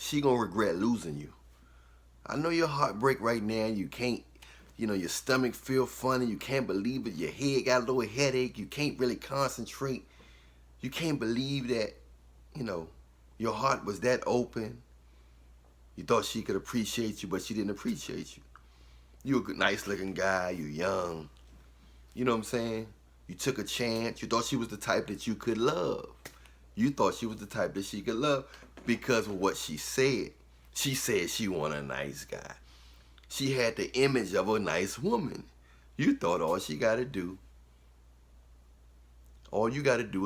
she gonna regret losing you. I know your heart break right now. You can't, your stomach feel funny. You can't believe it. Your head got a little headache. You can't really concentrate. You can't believe that, your heart was that open. You thought she could appreciate you, but she didn't appreciate you. You a good, nice looking guy. You young. You know what I'm saying? You took a chance. You thought she was the type that you could love. You thought she was the type that she could love because of what she said. She said she wanted a nice guy. She had the image of a nice woman. You thought all you got to do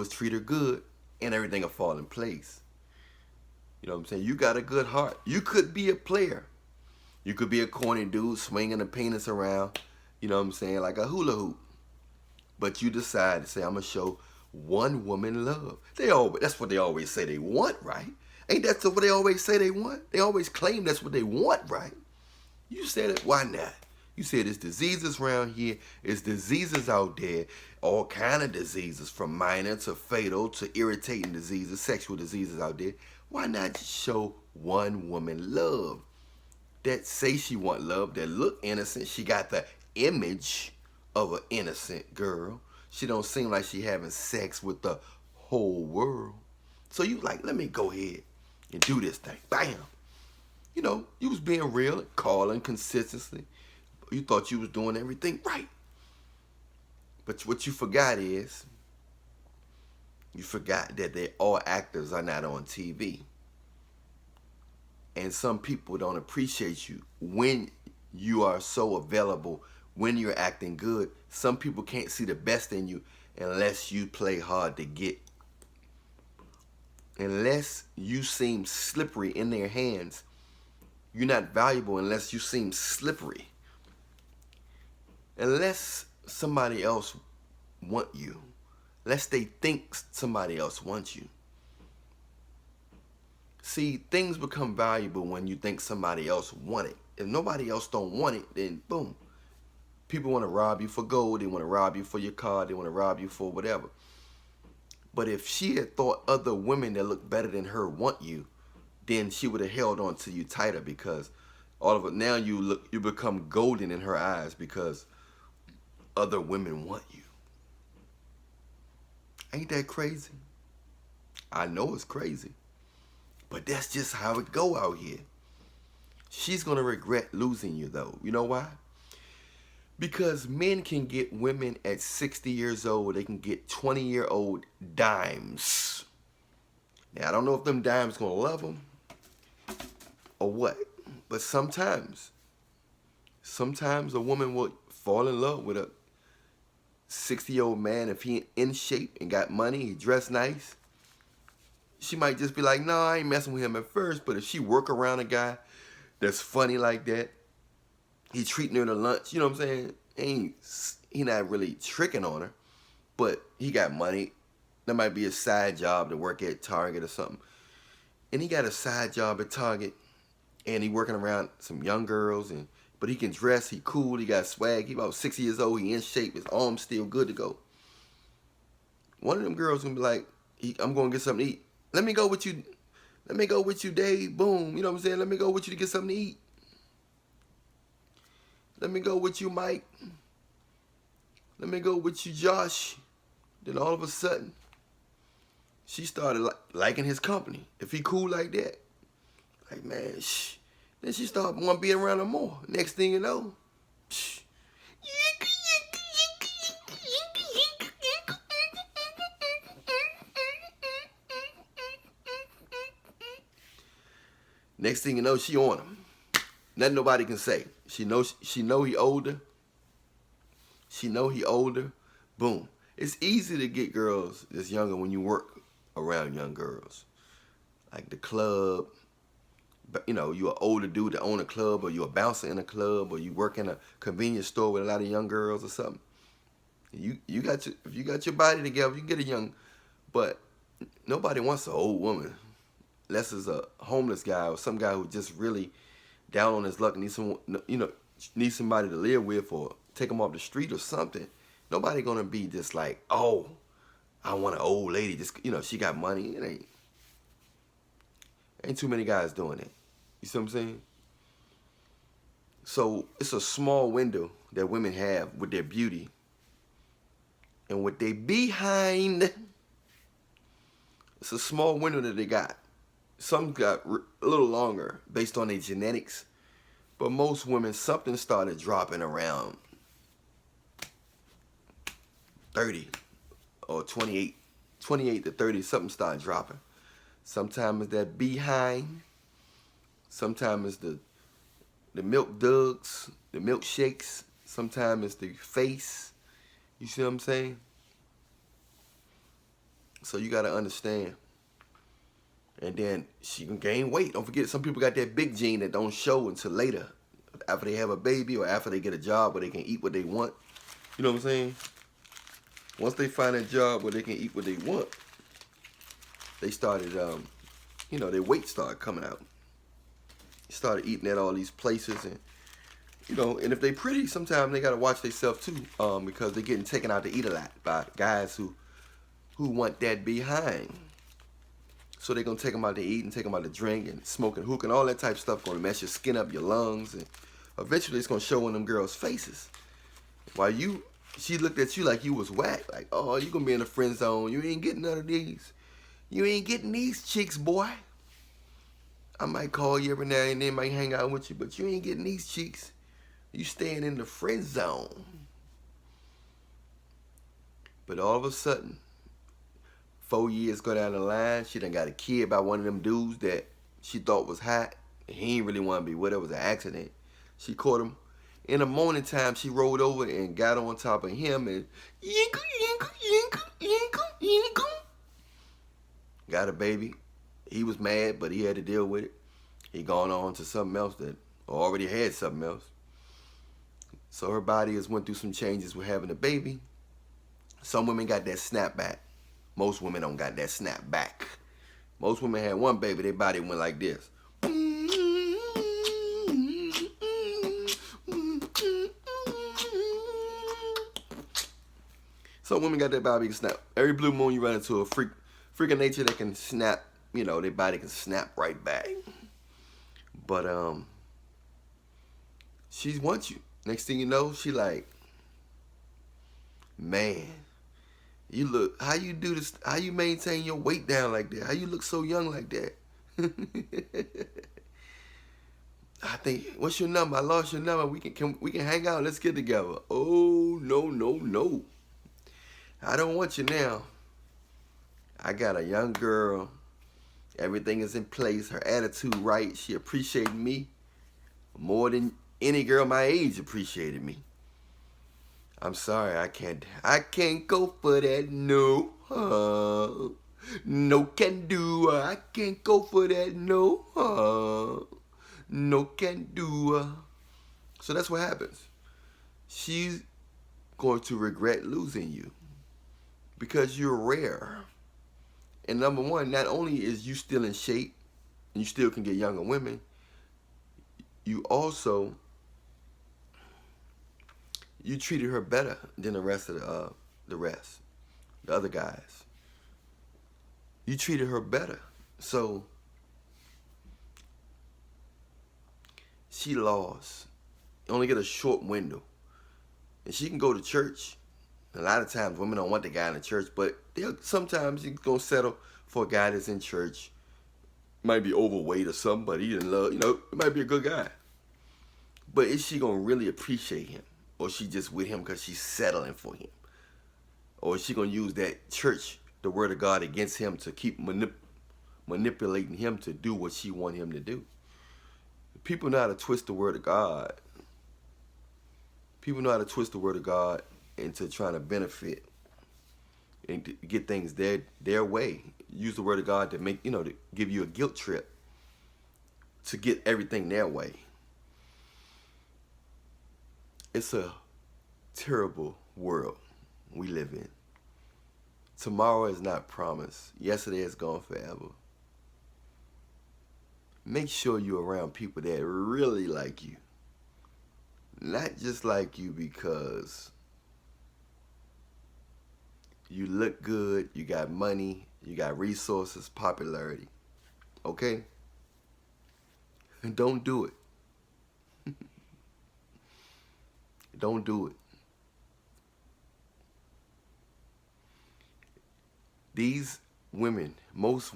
is treat her good and everything will fall in place. You know what I'm saying? You got a good heart. You could be a player. You could be a corny dude swinging a penis around, you know what I'm saying, like a hula hoop. But you decide to say, I'm going to show one woman love. That's what they always say they want, right? Ain't that what they always say they want? They always claim that's what they want, right? You said it, why not? You said it's diseases around here, it's diseases out there, all kind of diseases, from minor to fatal to irritating diseases, sexual diseases out there. Why not just show one woman love? That say she want love, that look innocent. She got the image of an innocent girl. She don't seem like she having sex with the whole world. So you like, let me go ahead and do this thing. Bam. You was being real, calling consistently. You thought you was doing everything right. But what you forgot is, you forgot that all actors are not on TV. And some people don't appreciate you when you are so available, when you're acting good. Some people can't see the best in you unless you play hard to get. Unless you seem slippery in their hands, you're not valuable unless you seem slippery. Unless somebody else want you. Unless they think somebody else wants you. See, things become valuable when you think somebody else want it. If nobody else don't want it, then boom. People want to rob you for gold. They want to rob you for your car. They want to rob you for whatever. But if she had thought other women that look better than her want you, then she would have held on to you tighter, because all of it now you become golden in her eyes because other women want you. Ain't that crazy? I know it's crazy. But that's just how it go out here. She's going to regret losing you, though. You know why? Because men can get women at 60 years old. They can get 20-year-old dimes. Now, I don't know if them dimes going to love them or what. But sometimes a woman will fall in love with a 60-year-old man if he in shape and got money, he dressed nice. She might just be like, no, I ain't messing with him at first. But if she work around a guy that's funny like that, he treating her to lunch, you know what I'm saying? He not really tricking on her, but he got money. That might be a side job to work at Target or something. And he got a side job at Target, and he working around some young girls, but he can dress, he cool, he got swag. He about 60 years old, he in shape, his arm's still good to go. One of them girls gonna be like, I'm gonna get something to eat. Let me go with you. Let me go with you, Dave. Boom. You know what I'm saying? Let me go with you to get something to eat. Let me go with you, Mike. Let me go with you, Josh. Then all of a sudden, she started liking his company. If he cool like that, like, man, shh. Then she started wanting to be around him more. Next thing you know, shh. Next thing you know, she on him. Nothing nobody can say. She know he older. She know he older. Boom. It's easy to get girls that's younger when you work around young girls. Like the club. But you're an older dude that own a club, or you're a bouncer in a club, or you work in a convenience store with a lot of young girls or something. If you got your body together, you can get a young, but nobody wants an old woman. Unless it's a homeless guy or some guy who just really down on his luck and needs somebody to live with, or take him off the street or something. Nobody gonna be just like, oh, I want an old lady. Just she got money. It Ain't too many guys doing it. You see what I'm saying? So it's a small window that women have with their beauty and what they behind. It's a small window that they got. Some got a little longer based on their genetics, but most women, something started dropping around 30 or 28 to 30. Something started dropping. Sometimes it's that behind. Sometimes it's the milk dugs, the milkshakes. Sometimes it's the face. You see what I'm saying? So you got to understand. And then she can gain weight. Don't forget, some people got that big gene that don't show until later. After they have a baby or after they get a job where they can eat what they want. You know what I'm saying? Once they find a job where they can eat what they want, they started, their weight started coming out. Started eating at all these places. And, and if they pretty, sometimes they got to watch themselves too, because they're getting taken out to eat a lot by guys who want that behind. So they're going to take them out to eat and take them out to drink and smoke and hook and all that type of stuff going to mess your skin up, your lungs. And eventually it's going to show in them girls' faces. While she looked at you like you was whack. Like, oh, you going to be in the friend zone. You ain't getting none of these. You ain't getting these chicks, boy. I might call you every now and then, might hang out with you, but you ain't getting these chicks. You staying in the friend zone. But all of a sudden, 4 years go down the line, she done got a kid by one of them dudes that she thought was hot. And he ain't really want to be with her. It was an accident. She caught him. In the morning time, she rolled over and got on top of him and got a baby. He was mad, but he had to deal with it. He gone on to something else that already had something else. So her body has went through some changes with having a baby. Some women got that snapback. Most women don't got that snap back. Most women had one baby, their body went like this. Some women got that body snap. Every blue moon you run into a freak of nature that can snap, their body can snap right back. But she wants you. Next thing you know, she like, man, you look, how you do this, how you maintain your weight down like that? How you look so young like that? I think, what's your number? I lost your number. We can hang out. Let's get together. Oh, no. I don't want you now. I got a young girl. Everything is in place. Her attitude right. She appreciated me more than any girl my age appreciated me. I'm sorry, I can't go for that, no. No can do, I can't go for that, no. No can do. So that's what happens. She's going to regret losing you because you're rare. And number one, not only is you still in shape and you still can get younger women, you also, you treated her better than the rest of the other guys. You treated her better. So she lost. You only get a short window. And she can go to church. A lot of times women don't want the guy in the church, but sometimes you're going to settle for a guy that's in church. Might be overweight or something, but he in love. It might be a good guy. But is she going to really appreciate him? Or she just with him because she's settling for him? Or is she going to use that church, the word of God, against him to keep manipulating him to do what she want him to do? People know how to twist the word of God. People know how to twist the word of God into trying to benefit and to get things their way. Use the word of God to make, to give you a guilt trip to get everything their way. It's a terrible world we live in. Tomorrow is not promised. Yesterday is gone forever. Make sure you're around people that really like you. Not just like you because you look good, you got money, you got resources, popularity. Okay? Don't do it. Don't do it. These women, most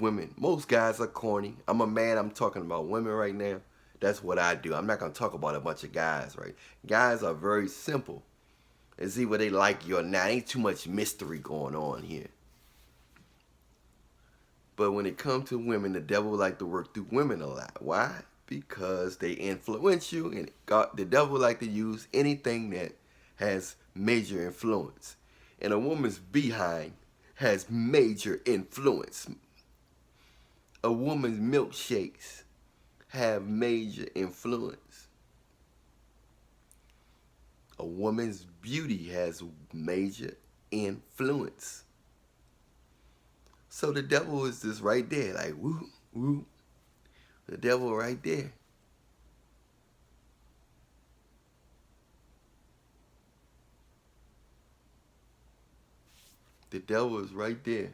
guys are corny. I'm a man, I'm talking about women right now. That's what I do. I'm not going to talk about a bunch of guys, right? Guys are very simple. It's either they like you or not. Ain't too much mystery going on here. But when it comes to women, the devil like to work through women a lot. Why? Because they influence you, and the devil like to use anything that has major influence. And a woman's behind has major influence. A woman's milkshakes have major influence. A woman's beauty has major influence. So the devil is just right there, like woo, woo. The devil right there. The devil is right there,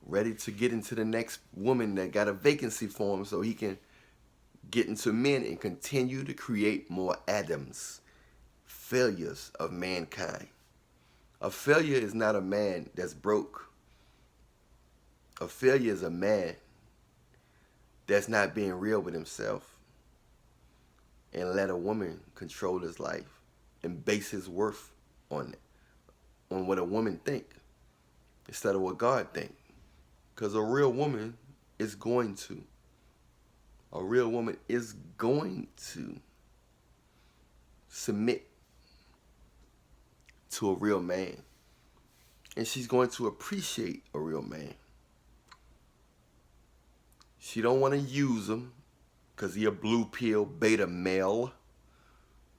ready to get into the next woman that got a vacancy for him so he can get into men and continue to create more Adams, failures of mankind. A failure is not a man that's broke. A failure is a man that's not being real with himself and let a woman control his life and base his worth on it. On what a woman think instead of what God think. Because a real woman is going to submit to a real man. And she's going to appreciate a real man. She don't want to use him because he a blue pill beta male.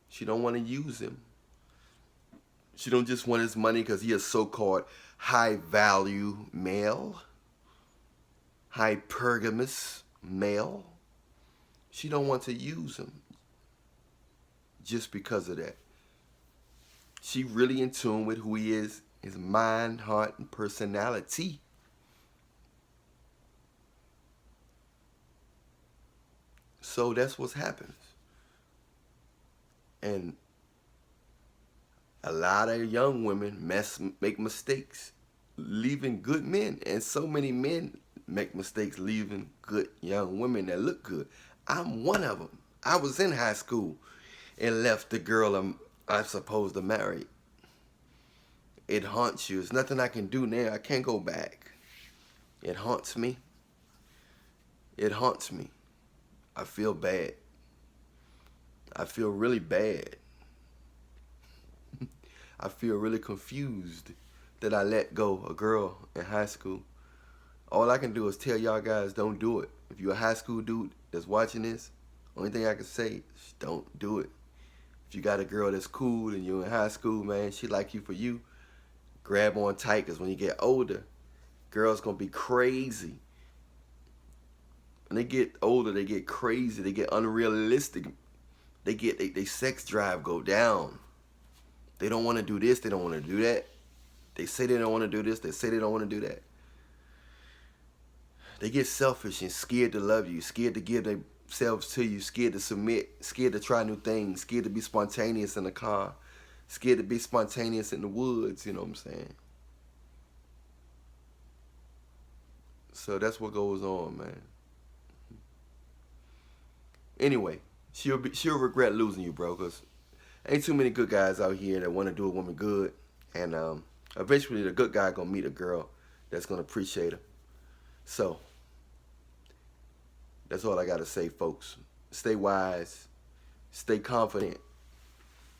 She don't want to use him. She don't just want his money because he is so-called high-value male, hypergamous male. She don't want to use him just because of that. She really in tune with who he is, his mind, heart, and personality. So that's what's happening. And a lot of young women make mistakes leaving good men. And so many men make mistakes leaving good young women that look good. I'm one of them. I was in high school and left the girl I'm supposed to marry. It haunts you. There's nothing I can do now. I can't go back. It haunts me. It haunts me. I feel bad. I feel really bad. I feel really confused that I let go a girl in high school. All I can do is tell y'all guys, don't do it. If you're a high school dude that's watching this, only thing I can say is don't do it. If you got a girl that's cool and you're in high school, man, she like you for you, grab on tight, because when you get older, girls gonna be crazy. When they get older, they get crazy, they get unrealistic. They sex drive go down. They don't want to do this, they don't want to do that. They say they don't want to do this, they say they don't want to do that. They get selfish and scared to love you, scared to give themselves to you, scared to submit, scared to try new things, scared to be spontaneous in the car, scared to be spontaneous in the woods, you know what I'm saying? So that's what goes on, man. Anyway, she'll regret losing you, bro, because ain't too many good guys out here that want to do a woman good. And eventually the good guy going to meet a girl that's going to appreciate her. So, that's all I got to say, folks. Stay wise. Stay confident.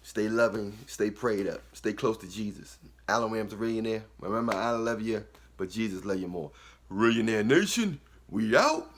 Stay loving. Stay prayed up. Stay close to Jesus. Allan, the Reallionaire. Remember, I love you, but Jesus love you more. Reallionaire Nation, we out.